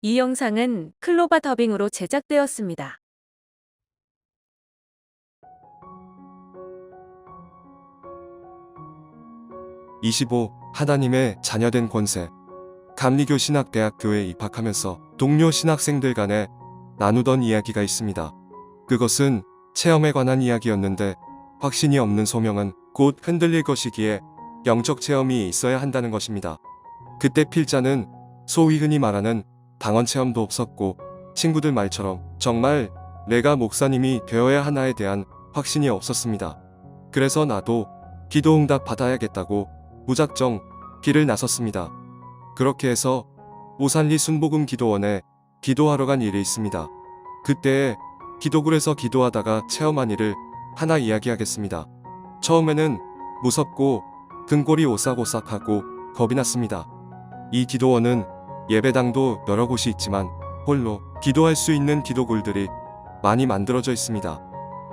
이 영상은 클로바 더빙으로 제작되었습니다. 25. 하나님의 자녀된 권세. 감리교 신학대학교에 입학하면서 동료 신학생들 간에 나누던 이야기가 있습니다. 그것은 체험에 관한 이야기였는데 확신이 없는 소명은 곧 흔들릴 것이기에 영적 체험이 있어야 한다는 것입니다. 그때 필자는 소위 흔히 말하는 방언 체험도 없었고 친구들 말처럼 정말 내가 목사님이 되어야 하나에 대한 확신이 없었습니다. 그래서 나도 기도응답 받아야겠다고 무작정 길을 나섰습니다. 그렇게 해서 오산리 순복음 기도원에 기도하러 간 일이 있습니다. 그때에 기도굴에서 기도하다가 체험한 일을 하나 이야기하겠습니다. 처음에는 무섭고 등골이 오싹오싹하고 겁이 났습니다. 이 기도원은 예배당도 여러 곳이 있지만 홀로 기도할 수 있는 기도굴들이 많이 만들어져 있습니다.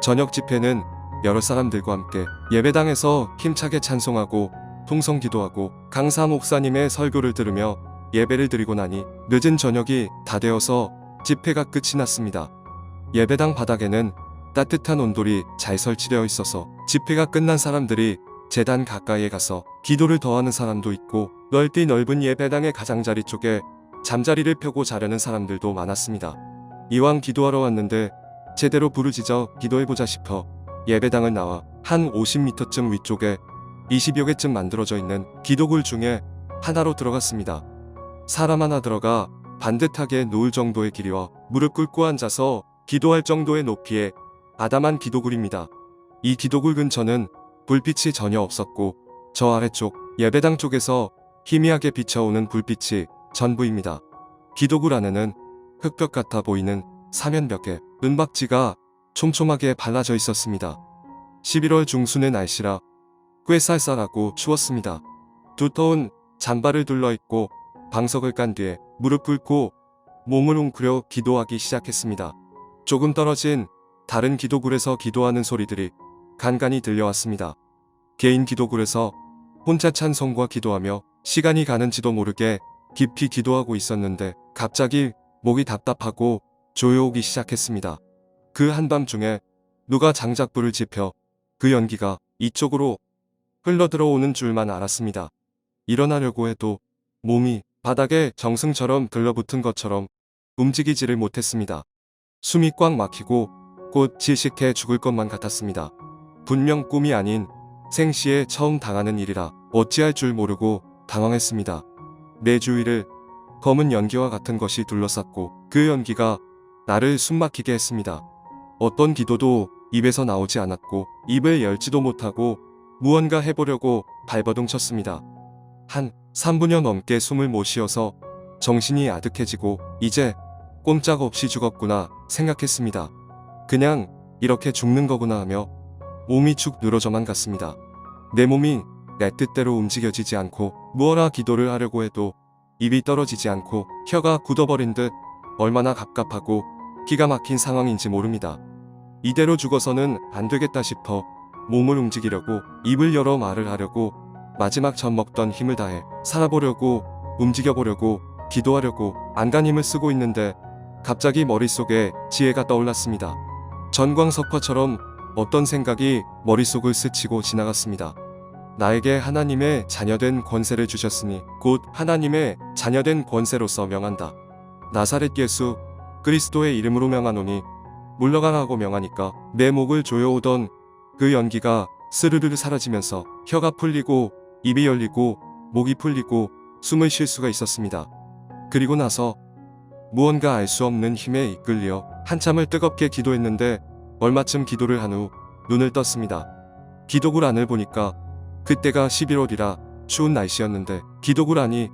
저녁 집회는 여러 사람들과 함께 예배당에서 힘차게 찬송하고 통성 기도하고 강사 목사님의 설교를 들으며 예배를 드리고 나니 늦은 저녁이 다 되어서 집회가 끝이 났습니다. 예배당 바닥에는 따뜻한 온돌이 잘 설치되어 있어서 집회가 끝난 사람들이 제단 가까이에 가서 기도를 더하는 사람도 있고 넓디 넓은 예배당의 가장자리 쪽에 잠자리를 펴고 자려는 사람들도 많았습니다. 이왕 기도하러 왔는데 제대로 부르짖어 기도해보자 싶어 예배당을 나와 한 50m쯤 위쪽에 20여 개쯤 만들어져 있는 기도굴 중에 하나로 들어갔습니다. 사람 하나 들어가 반듯하게 누울 정도의 길이와 무릎 꿇고 앉아서 기도할 정도의 높이의 아담한 기도굴입니다. 이 기도굴 근처는 불빛이 전혀 없었고 저 아래쪽 예배당 쪽에서 희미하게 비춰오는 불빛이 전부입니다. 기도굴 안에는 흙벽 같아 보이는 사면벽에 은박지가 촘촘하게 발라져 있었습니다. 11월 중순의 날씨라 꽤 쌀쌀하고 추웠습니다. 두터운 잠바를 둘러입고 방석을 깐 뒤에 무릎 꿇고 몸을 웅크려 기도하기 시작했습니다. 조금 떨어진 다른 기도굴에서 기도하는 소리들이 간간히 들려왔습니다. 개인 기도굴에서 혼자 찬송과 기도하며 시간이 가는지도 모르게 깊이 기도하고 있었는데 갑자기 목이 답답하고 조여오기 시작했습니다. 그 한밤중에 누가 장작불을 지펴 그 연기가 이쪽으로 흘러들어오는 줄만 알았습니다. 일어나려고 해도 몸이 바닥에 정승처럼 들러붙은 것처럼 움직이지를 못했습니다. 숨이 꽉 막히고 곧 질식해 죽을 것만 같았습니다. 분명 꿈이 아닌 생시에 처음 당하는 일이라 어찌할 줄 모르고 당황했습니다. 내 주위를 검은 연기와 같은 것이 둘러쌌고 그 연기가 나를 숨막히게 했습니다. 어떤 기도도 입에서 나오지 않았고 입을 열지도 못하고 무언가 해보려고 발버둥 쳤습니다. 한 3분여 넘게 숨을 못 쉬어서 정신이 아득해지고 이제 꼼짝없이 죽었구나 생각했습니다. 그냥 이렇게 죽는 거구나 하며 몸이 축 늘어져만 갔습니다. 내 몸이 내 뜻대로 움직여지지 않고 무어라 기도를 하려고 해도 입이 떨어지지 않고 혀가 굳어버린 듯 얼마나 갑갑하고 기가 막힌 상황인지 모릅니다. 이대로 죽어서는 안 되겠다 싶어 몸을 움직이려고 입을 열어 말을 하려고 마지막 젖 먹던 힘을 다해 살아보려고 움직여보려고 기도하려고 안간힘을 쓰고 있는데 갑자기 머릿속에 지혜가 떠올랐습니다. 전광석화처럼 어떤 생각이 머릿속을 스치고 지나갔습니다. 나에게 하나님의 자녀된 권세를 주셨으니 곧 하나님의 자녀된 권세로서 명한다. 나사렛 예수 그리스도의 이름으로 명하노니 물러가라고 명하니까 내 목을 조여오던 그 연기가 스르르 사라지면서 혀가 풀리고 입이 열리고 목이 풀리고 숨을 쉴 수가 있었습니다. 그리고 나서 무언가 알 수 없는 힘에 이끌려 한참을 뜨겁게 기도했는데 얼마쯤 기도를 한 후 눈을 떴습니다. 기도굴 안을 보니까 그때가 11월이라 추운 날씨였는데 기도굴 안이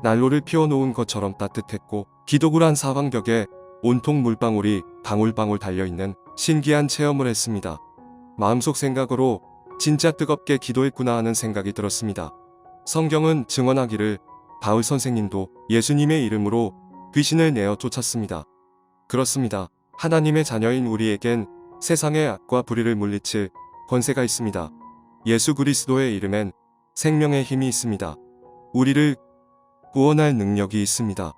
난로를 피워놓은 것처럼 따뜻했고 기도굴 안 사방벽에 온통 물방울이 방울방울 달려있는 신기한 체험을 했습니다. 마음속 생각으로 진짜 뜨겁게 기도했구나 하는 생각이 들었습니다. 성경은 증언하기를 바울 선생님도 예수님의 이름으로 귀신을 내어 쫓았습니다. 그렇습니다. 하나님의 자녀인 우리에겐 세상의 악과 불의를 물리칠 권세가 있습니다. 예수 그리스도의 이름엔 생명의 힘이 있습니다. 우리를 구원할 능력이 있습니다.